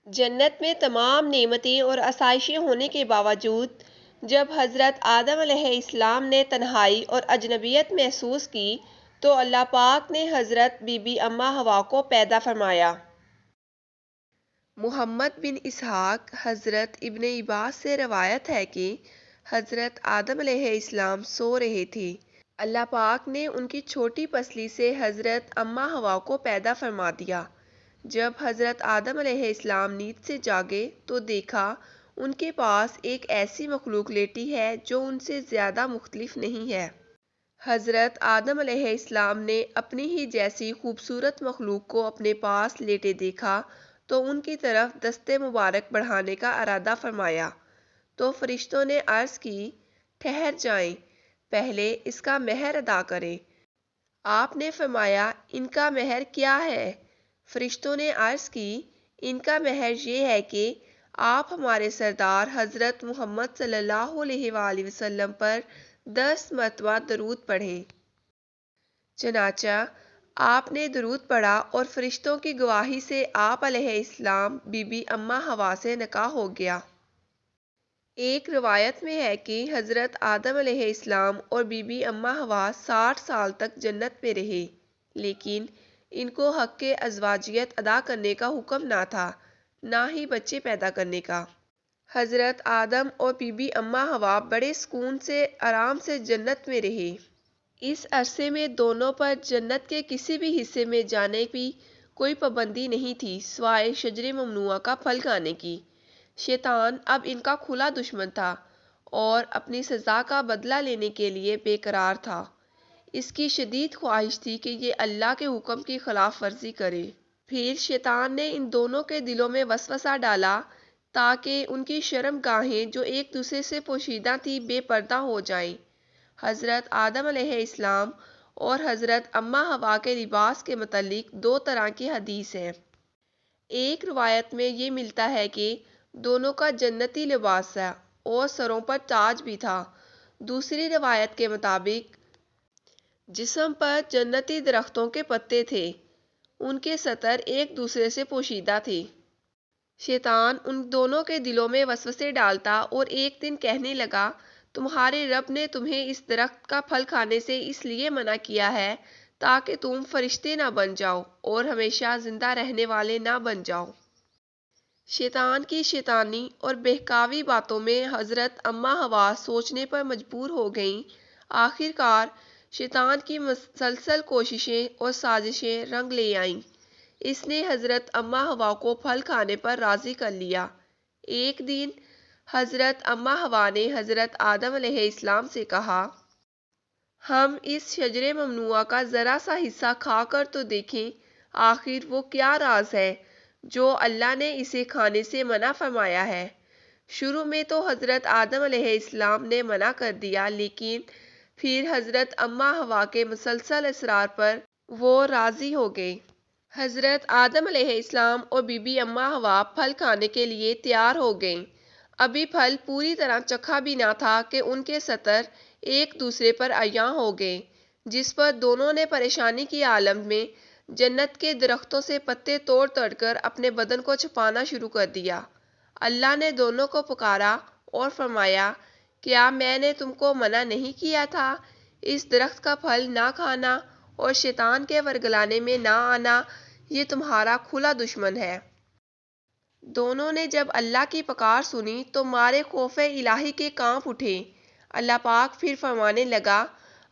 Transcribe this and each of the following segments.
جنت میں تمام نعمتیں اور آسائشیں ہونے کے باوجود جب حضرت آدم علیہ السلام نے تنہائی اور اجنبیت محسوس کی تو اللہ پاک نے حضرت بی بی اماں حوا کو پیدا فرمایا۔ محمد بن اسحاق حضرت ابن عباس سے روایت ہے کہ حضرت آدم علیہ السلام سو رہے تھے، اللہ پاک نے ان کی چھوٹی پسلی سے حضرت اماں حوا کو پیدا فرما دیا۔ جب حضرت آدم علیہ السلام نیند سے جاگے تو دیکھا ان کے پاس ایک ایسی مخلوق لیٹی ہے جو ان سے زیادہ مختلف نہیں ہے۔ حضرت آدم علیہ السلام نے اپنی ہی جیسی خوبصورت مخلوق کو اپنے پاس لیٹے دیکھا تو ان کی طرف دست مبارک بڑھانے کا ارادہ فرمایا تو فرشتوں نے عرض کی، ٹھہر جائیں، پہلے اس کا مہر ادا کریں۔ آپ نے فرمایا، ان کا مہر کیا ہے؟ فرشتوں نے عرض کی، ان کا مہر یہ ہے کہ آپ ہمارے سردار حضرت محمد صلی اللہ علیہ وآلہ وسلم پر 10 مرتبہ درود پڑھیں۔ چنانچہ آپ نے درود پڑھا اور فرشتوں کی گواہی سے آپ علیہ السلام بی بی اماں حوا سے نکاح ہو گیا۔ ایک روایت میں ہے کہ حضرت آدم علیہ السلام اور بی بی اماں حوا 60 سال تک جنت میں رہے، لیکن ان کو حق ازواجیت ادا کرنے کا حکم نہ تھا، نہ ہی بچے پیدا کرنے کا۔ حضرت آدم اور بی بی اماں حوا بڑے سکون سے آرام سے جنت میں رہے۔ اس عرصے میں دونوں پر جنت کے کسی بھی حصے میں جانے کی کوئی پابندی نہیں تھی سوائے شجر ممنوعہ کا پھل کھانے کی۔ شیطان اب ان کا کھلا دشمن تھا اور اپنی سزا کا بدلہ لینے کے لیے بے قرار تھا۔ اس کی شدید خواہش تھی کہ یہ اللہ کے حکم کی خلاف ورزی کرے۔ پھر شیطان نے ان دونوں کے دلوں میں وسوسہ ڈالا تاکہ ان کی شرم گاہیں جو ایک دوسرے سے پوشیدہ تھیں بے پردہ ہو جائیں۔ حضرت آدم علیہ السلام اور حضرت اماں حوا کے لباس کے متعلق 2 طرح کی حدیث ہیں۔ ایک روایت میں یہ ملتا ہے کہ دونوں کا جنتی لباس تھا اور سروں پر تاج بھی تھا۔ دوسری روایت کے مطابق جسم پر جنتی درختوں کے پتے تھے، ان کے سطر ایک دوسرے سے پوشیدہ تھے۔ شیطان ان دونوں کے دلوں میں وسوسے ڈالتا اور ایک دن کہنے لگا، تمہارے رب نے تمہیں اس درخت کا پھل کھانے سے اس لیے منع کیا ہے تاکہ تم فرشتے نہ بن جاؤ اور ہمیشہ زندہ رہنے والے نہ بن جاؤ۔ شیطان کی شیطانی اور بہکاوی باتوں میں حضرت اماں حوا سوچنے پر مجبور ہو گئیں۔ آخر کار شیطان کی مسلسل کوششیں اور سازشیں رنگ لے آئیں۔ اس نے حضرت اماں حوا کو پھل کھانے پر راضی کر لیا۔ ایک دن حضرت اماں حوا نے حضرت آدم علیہ السلام سے کہا، ہم اس شجر ممنوعہ کا ذرا سا حصہ کھا کر تو دیکھیں، آخر وہ کیا راز ہے جو اللہ نے اسے کھانے سے منع فرمایا ہے۔ شروع میں تو حضرت آدم علیہ السلام نے منع کر دیا، لیکن پھر حضرت اماں حوا کے مسلسل اصرار پر وہ راضی ہو گئے۔ حضرت آدم علیہ السلام اور بی بی اماں حوا پھل کھانے کے لیے تیار ہو گئیں۔ ابھی پھل پوری طرح چکھا بھی نہ تھا کہ ان کے سطر ایک دوسرے پر عیاں ہو گئے، جس پر دونوں نے پریشانی کی عالم میں جنت کے درختوں سے پتے توڑ توڑ کر اپنے بدن کو چھپانا شروع کر دیا۔ اللہ نے دونوں کو پکارا اور فرمایا، کیا میں نے تم کو منع نہیں کیا تھا؟ اس درخت کا پھل نہ کھانا اور شیطان کے ورگلانے میں نہ آنا، یہ تمہارا کھلا دشمن ہے۔ دونوں نے جب اللہ کی پکار سنی تو مارے خوف الہی کے کانپ اٹھے۔ اللہ پاک پھر فرمانے لگا،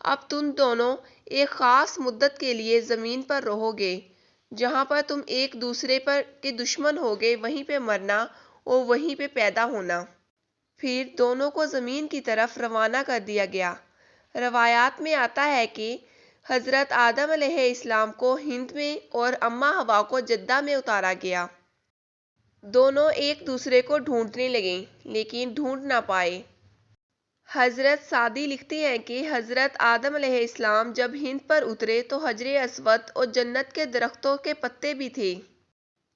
اب تم دونوں ایک خاص مدت کے لیے زمین پر رہو گے، جہاں پر تم ایک دوسرے کے دشمن ہوگے وہیں پہ مرنا اور وہیں پہ پیدا ہونا۔ پھر دونوں کو زمین کی طرف روانہ کر دیا گیا۔ روایات میں آتا ہے کہ حضرت آدم علیہ السلام کو ہند میں اور اماں حوا کو جدہ میں اتارا گیا۔ دونوں ایک دوسرے کو ڈھونڈنے لگے لیکن ڈھونڈ نہ پائے۔ حضرت سعدی لکھتے ہیں کہ حضرت آدم علیہ السلام جب ہند پر اترے تو حجر اسود اور جنت کے درختوں کے پتے بھی تھے۔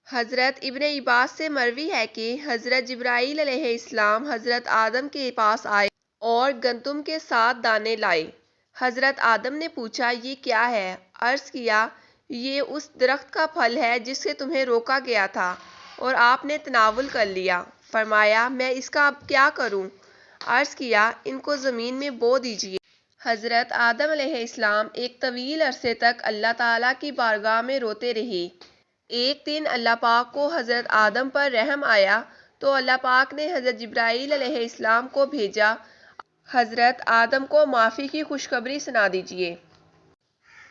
حضرت ابن عباس سے مروی ہے کہ حضرت جبرائیل علیہ السلام حضرت آدم کے پاس آئے اور گندم کے 7 دانے لائے۔ حضرت آدم نے پوچھا، یہ کیا ہے؟ عرض کیا، یہ اس درخت کا پھل ہے جس سے تمہیں روکا گیا تھا۔ اور آپ نے تناول کر لیا۔ فرمایا میں اس کا اب کیا کروں؟ عرض کیا ان کو زمین میں بو دیجیے۔ حضرت آدم علیہ السلام ایک طویل عرصے تک اللہ تعالیٰ کی بارگاہ میں روتے رہے۔ ایک دن اللہ پاک کو حضرت آدم پر رحم آیا تو اللہ پاک نے حضرت جبرائیل علیہ السلام کو بھیجا، حضرت آدم کو معافی کی خوشخبری سنا دیجیے۔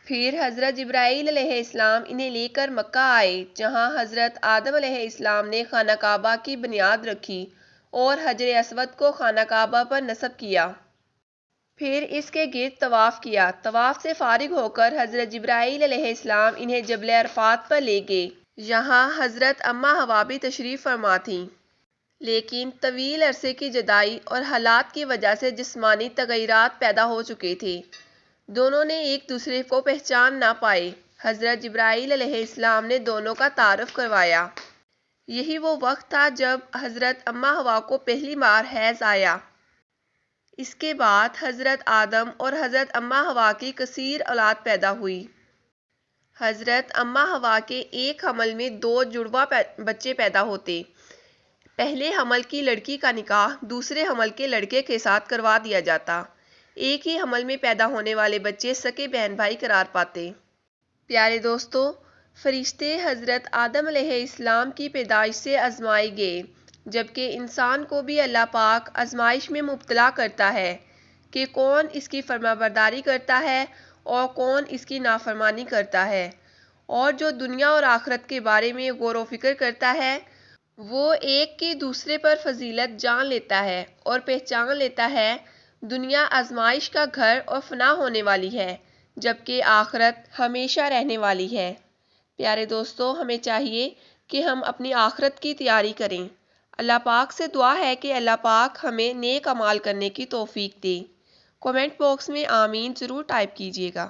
پھر حضرت جبرائیل علیہ السلام انہیں لے کر مکہ آئے، جہاں حضرت آدم علیہ السلام نے خانہ کعبہ کی بنیاد رکھی اور حجر اسود کو خانہ کعبہ پر نصب کیا۔ پھر اس کے گرد طواف کیا۔ طواف سے فارغ ہو کر حضرت جبرائیل علیہ السلام انہیں جبل عرفات پر لے گئے۔ یہاں حضرت اماں حوا بھی تشریف فرما تھیں، لیکن طویل عرصے کی جدائی اور حالات کی وجہ سے جسمانی تغیرات پیدا ہو چکے تھے۔ دونوں نے ایک دوسرے کو پہچان نہ پائے۔ حضرت جبرائیل علیہ السلام نے دونوں کا تعارف کروایا۔ یہی وہ وقت تھا جب حضرت اماں حوا کو پہلی بار حیض آیا۔ اس کے بعد حضرت آدم اور حضرت اماں حوا کی کثیر اولاد پیدا ہوئی۔ حضرت اماں حوا کے ایک حمل میں 2 جڑواں بچے پیدا ہوتے۔ پہلے حمل کی لڑکی کا نکاح دوسرے حمل کے لڑکے کے ساتھ کروا دیا جاتا۔ ایک ہی حمل میں پیدا ہونے والے بچے سگے بہن بھائی قرار پاتے۔ پیارے دوستو، فرشتے حضرت آدم علیہ السلام کی پیدائش سے آزمائے گئے، جبکہ انسان کو بھی اللہ پاک آزمائش میں مبتلا کرتا ہے کہ کون اس کی فرمانبرداری کرتا ہے اور کون اس کی نافرمانی کرتا ہے، اور جو دنیا اور آخرت کے بارے میں غور و فکر کرتا ہے وہ ایک کی دوسرے پر فضیلت جان لیتا ہے اور پہچان لیتا ہے دنیا آزمائش کا گھر اور فنا ہونے والی ہے، جبکہ آخرت ہمیشہ رہنے والی ہے۔ پیارے دوستو، ہمیں چاہیے کہ ہم اپنی آخرت کی تیاری کریں۔ اللہ پاک سے دعا ہے کہ اللہ پاک ہمیں نیک اعمال کرنے کی توفیق دے۔ کمنٹ باکس میں آمین ضرور ٹائپ کیجیے گا۔